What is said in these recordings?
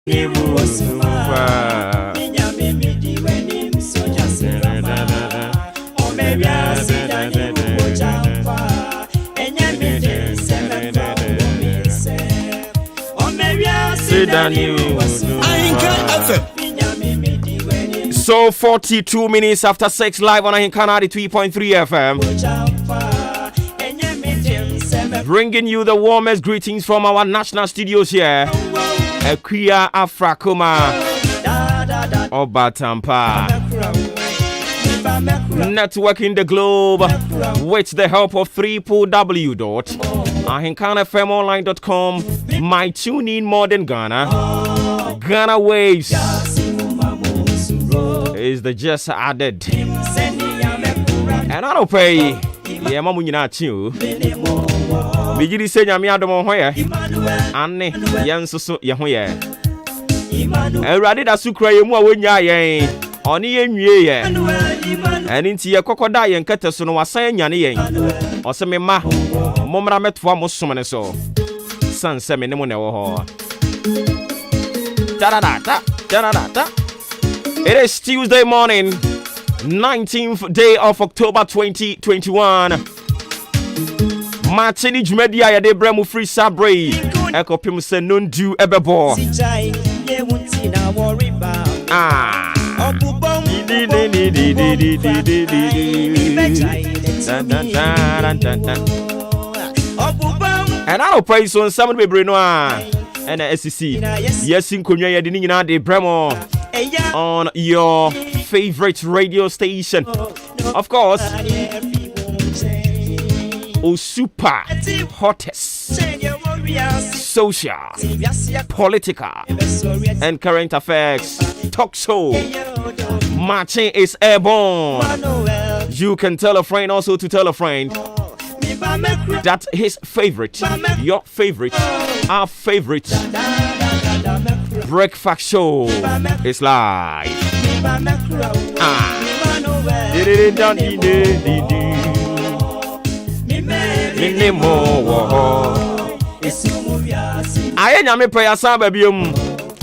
So 42 minutes after 6 live on Ahinkana 3.3 FM. Bringing you the warmest greetings from our national studios here. Akuya Afrakoma Obatampa. Networking the globe with the help of www.ahinkanafmonline.com. My TuneIn Modern Ghana. Ghana Waves is the just added. And I don't pay. Yeah, mamu nyina chiu. Bigiri se nyame adomo ho ye. Ane yensoso ye ho ye. Ewrade da sukra ye mu a wonya yen. Oni ye nwie ye. Eni nti ye kokoda ye nkete so no wasan nyane yen. Ose me ma momra metoa mo somne so. Sanse me ne mo ne wo ho. It is Tuesday morning, 19th day of October 2021. Martini Jumedia ya de bremu free sabre. Eko pim se non du ebebo. And I don't praise on some be brenoa. And SEC. Yes, in Konya ya de nyina de bremo. On your favorite radio station, of course. Super hottest social, political, and current affairs talk show. Maakye is airborne. You can tell a friend also to tell a friend that his favorite, your favorite, our favorite breakfast show is live. I am prayer sababium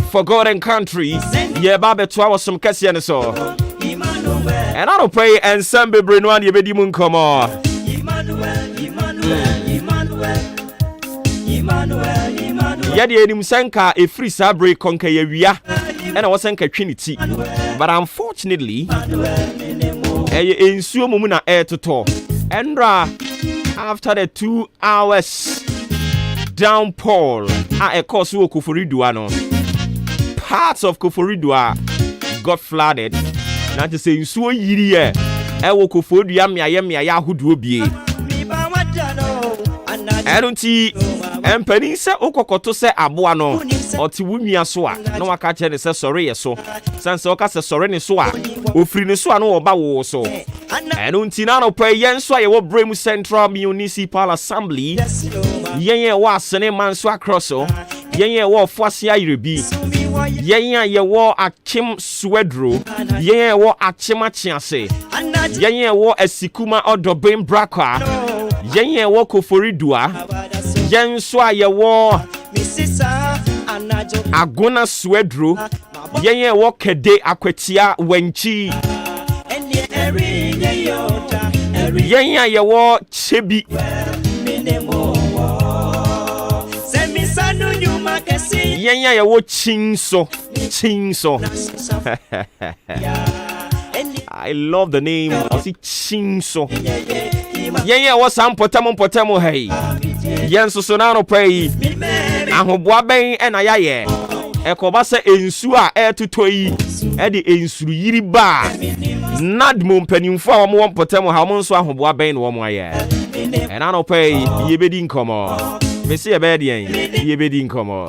for God and country. Yeah, Baba to some Cassian so. And I don't pray and some be brinwan ye bedi mun come on. Yadi enim sanka a free sabre conquer ye wia. And I was sanka trinity. But unfortunately, ensuo mumuna air to talk. Endra after the 2 hours downpour a course wo Koforidua no. Parts of Koforidua got flooded. Now to say ensuo yiri e wo Koforidua mia ya hudu obie. Erunti empani se okokoto se aboa no oti wunua so a na waka che ne se sori ye so sanse oka se sori ne so a ofiri ne so a no oba wo so erunti na no pe yen so a ye wo Bremu Central Municipal Assembly yen wo asene man so across so yen wo Fuase Ayirebi yen ye wo Akim Swedro yen wo Achima Chiase yen wo Asikuma Odobem Brakwa yen wo Koforidua yen so a ye wo Agona Swedro yen wo Kede Akwatia Wenchi yen ye wo Chebi yen ye wo Chinso I love the name of Chinso. Yen wo sam potamo hey yen so na no pray ahoboa ben e na yaye ekoba se ensu a etotoi e de ensuru yiri ba nadmo mpanimfo a wo potamo ha mo nso ahoboa ben no mo aye e na no pray ye bedi nkomo me se ye bedi yen ye bedi nkomo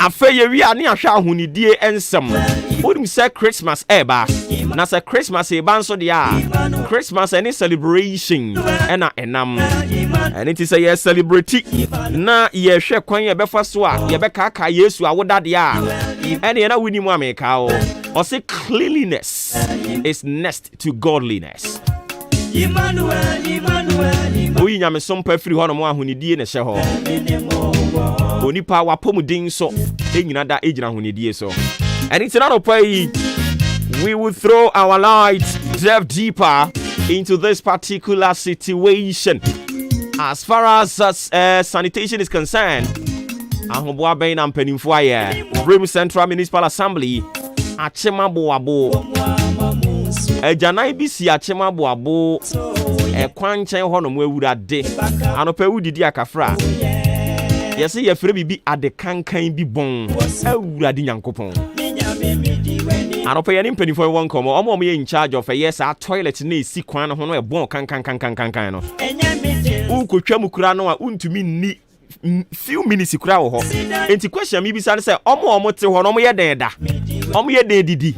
Afeye wi ani ahwa ahunidie ensem. Wonim say Christmas eba. Na say Christmas e ban so dia. Christmas any celebration ena enam. And it is a year celebrity. Na ye hwe kwan ye befa so a ye beka aka Yesu awoda dia. Ene na wini mu ameka o. O say cleanliness is next to godliness. Oyi nyame som pa firi ho no mo ahonidie ne hye ho. Onipa wapomudin so enyina da ejina ahonidie so. And it's not pay. We will throw our light delve deeper into this particular situation. As far as sanitation is concerned, Obuoba Ofori Amanfo Brim Central Municipal Assembly Achema Boabo Ejanai bisi Achema Boabo Ekwanchen ho no ewurade anopa wudidi akafra yesi ye fere bibi ade kankan bi bon ewurade nyankopon anopa ye mpanifo won komo omo ye in charge of yes a toilet na esi kwan no ho no e bon kankan no ukotwa mukura no a untumi ni few minutes kura wo ho enti question mi bisa say omo te ho no mo ye den da omo ye den didi.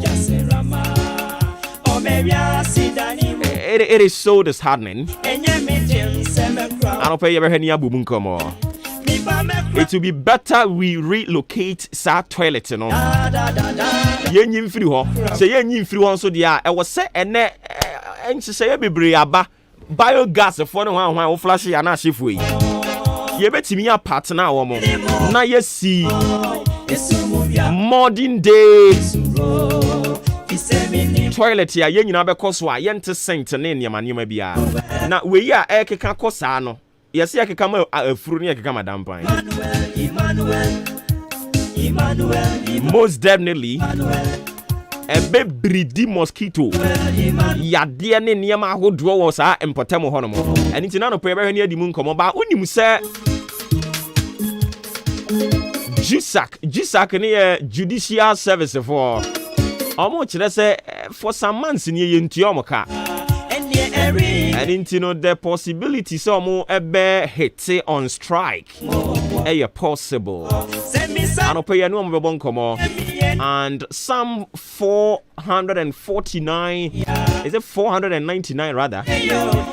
It is so disheartening. Anopa ye behani abubu nkomo. It will be better we relocate sa toilet no. Yenyim firi ho. Say yenyim firi ho so dia e wo se ene enhye ye bebre aba biogas for no hwan wo flash ya na hyefu yi. Ye betimi ya partner wo mo. Na ye see modern day toilet ya yenyina bekoso a yente sent ne niamaniama bia. Na we ya ekeka kosa no. Yesi akeka ma afuru ne akeka madampan. Most definitely a baby mosquito yade ne niama ahodo wo sa empotem ho no mo. Ani tina no pe be hwe adi mu nkomo ba onim se GSAC ne judicial service for almost say for some months in ye ntiomka. And into the possibility some ebe hit on strike. Possible. And some 449 is it 499 rather?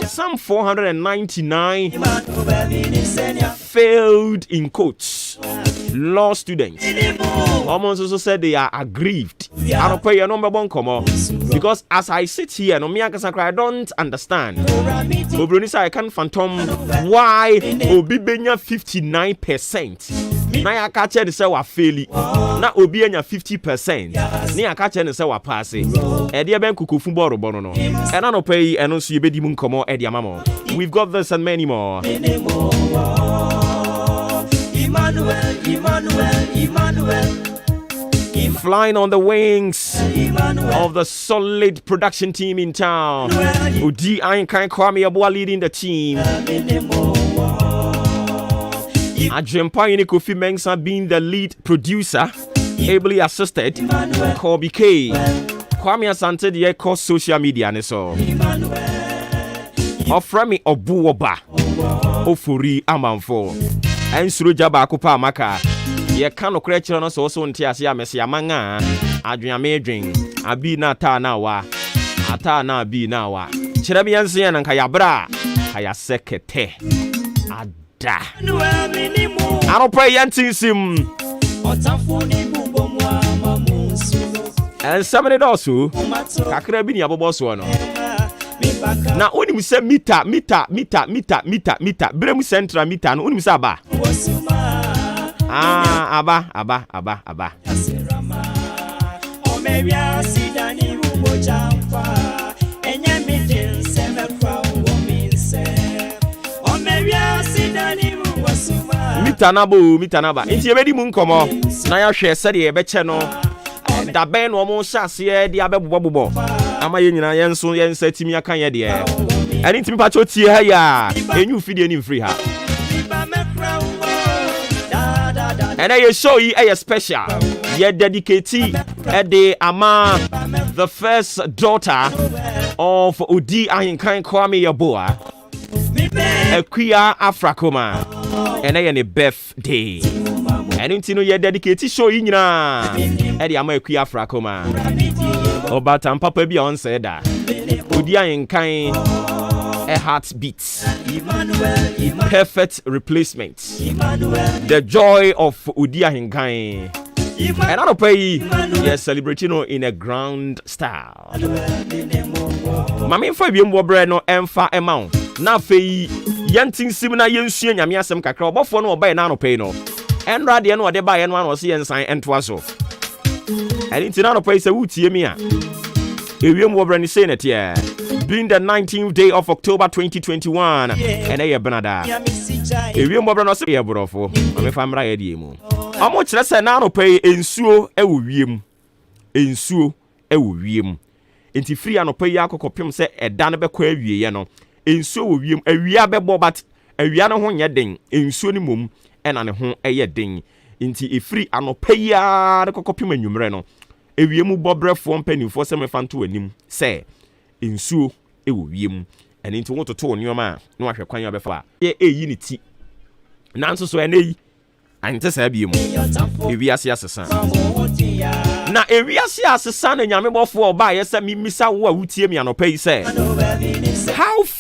Some 499 failed in quotes. Law students almost also said they are aggrieved. I don't pay your number one because as I sit here, no I don't understand. Obronisa, I can't phantom why Obi benya 59%. Na ya catch the say wa faili. Na Obi enya 50%. Ni ya catch the say wa pass. E dia ben kuku football robo no. E na no pay eno so yebedi mu nkomo e dia mamo. We've got this and many more. Emmanuel. Flying on the wings of the solid production team in town. Udi Ainkai Kwame Abua leading the team. Ajempa Kofi Mensah being the lead producer, ably assisted. Kobe K. Kwame Asante the call social media and so. Ofremi Obuoba Ofori Amanfo. And Suruja Bakupa Maka. Ye can create no so ntia amesi amanga adwea medwen abi na ta na wa ata na bi na wa kire bi anse na nka ya bra aya sekete ada aro pray yantinsim otafuni bubomu amamusu and somebody also kakra bi ni abobo so no na onim se mita brem central mita no onim se aba aba. Mita naba. Inti ebedi mu nkomo. Na ya hwe se de ebeche no. Da ben no mo hyase de abebobo. Ama ye nyina yenso timi aka ye de. Ani ntimi pa cho tie ha ya. Enyu fidie ni mfiri ha. And I show you a special. Ye dedicate the ama the first daughter of Udi Ainkai Kwame Yaboa, a queer Afrakoma, and I birthday. And into ye dedicate show you na the ama queer Afrakoma. Obata papa bi on said that Udia in kind a heartbeat, perfect replacement, the joy of Udia Hinkai. And I don't pay, yes, celebrating in a grand style. Mammy for you, Breno, and far amount. Now, Fay, Yanting Simina Yensian, Yamiasam Kakra, but for no by Nano Pano. And Radian or they buy and one was here and sign and twasso. And it's another place a wood Yamia. If you were Brenny saying it, yeah. Being the 19th day of October 2021, and I have Benada. If you were not here, Borofo, I'm a family idea. How much less an anno pay in suo e wiem? In suo e wiem. Inti free anno pay yako kopim se e dan be kwa wie no. In suo wiem e wia be bo but e wia no ho nye den. In suo ni mum e na ne ho e ye den. Inti e free anno pay ya de kopim anwumre no. E wiem bo brefo mpanimfo se me fanto anim se in suo e wiem. And into want to to nyoma no ahwe kwan ya be fa. Ye eyi ni ti. Nanso so eneyi ante sabi mu ewiase asesa na ewiase asesa na nyame bofo oba yesa mimisa wo a wutie mi anopa yi se how fake